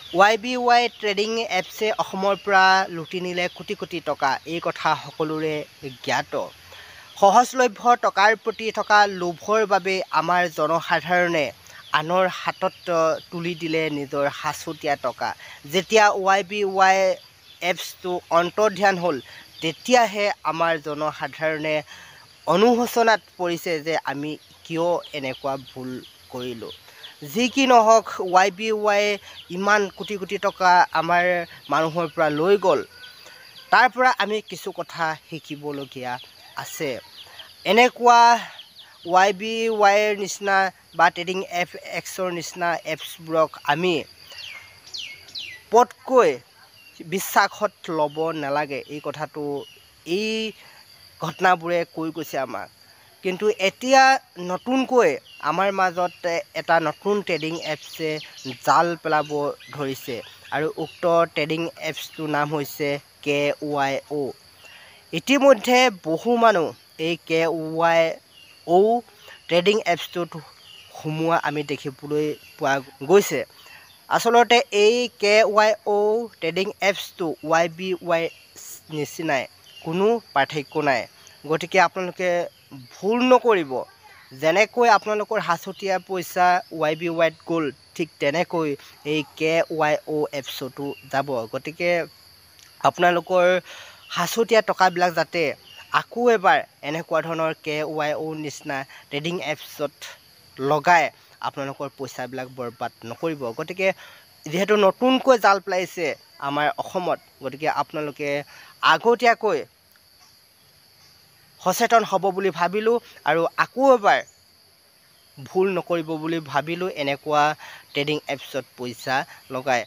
YBY trading এপছে অসমৰ পৰা লুটি নিলে কোটি কোটি টকা। এই কথা সকলোৰে জ্ঞাত। সহজলভ্য টকাৰ প্ৰতি থকা লোভৰ বাবে আমাৰ জনসাধাৰণে আনৰ হাতত তুলি দিলে নিজৰ সাঁচতীয়া টকা। যেতিয়া YBY এপছটো অন্তৰ্ধান হ'ল, তেতিয়াহে আমাৰ জনসাধাৰণে অনুশোচনাত পৰিছে যে আমি কিয় এনেকুৱা ভুল কৰিলোঁ। যি কি নহওক, YBY ইমান কোটি কোটি টকা আমাৰ মানুহৰ পৰা লৈ গ'ল। তাৰ পৰা আমি কিছু কথা শিকিবলগীয়া আছে। এনেকুৱা YBYৰ নিচিনা বা ট্ৰেডিং এপ এক্সৰ নিচিনা এপছবোৰক আমি পটকৈ বিশ্বাসত ল'ব নালাগে। এই কথাটো এই ঘটনাবোৰে কৈ গৈছে আমাক। কিন্তু এতিয়া নতুনকৈ আমাৰ মাজত এটা নতুন ট্ৰেডিং এপছে জাল পেলাব ধৰিছে আৰু উক্ত ট্ৰেডিং এপছটোৰ নাম হৈছে KYO। ইতিমধ্যে বহু মানুহ এই KYO ট্ৰেডিং এপছটোত সোমোৱা আমি দেখিবলৈ পোৱা গৈছে। আচলতে এই KYO ট্ৰেডিং এপছটো YBY নিচিনাই, কোনো পাৰ্থক্য নাই। গতিকে আপোনালোকে ভুল নকৰিব। যেনেকৈ আপোনালোকৰ সাঁচতীয়া পইচা YBYত গ'ল, ঠিক তেনেকৈ এই KYO এপছতো যাব। গতিকে আপোনালোকৰ সাঁচতীয়া টকাবিলাক যাতে আকৌ এবাৰ এনেকুৱা ধৰণৰ KYO নিচিনা ট্ৰেডিং এপছত লগাই আপোনালোকৰ পইচাবিলাক বৰবাদ নকৰিব। গতিকে যিহেতু নতুনকৈ জাল পেলাইছে আমাৰ অসমত, গতিকে আপোনালোকে আগতীয়াকৈ সচেতন হ'ব বুলি ভাবিলোঁ আৰু আকৌ এবাৰ ভুল নকৰিব বুলি ভাবিলোঁ এনেকুৱা ট্ৰেডিং এপছত পইচা লগাই।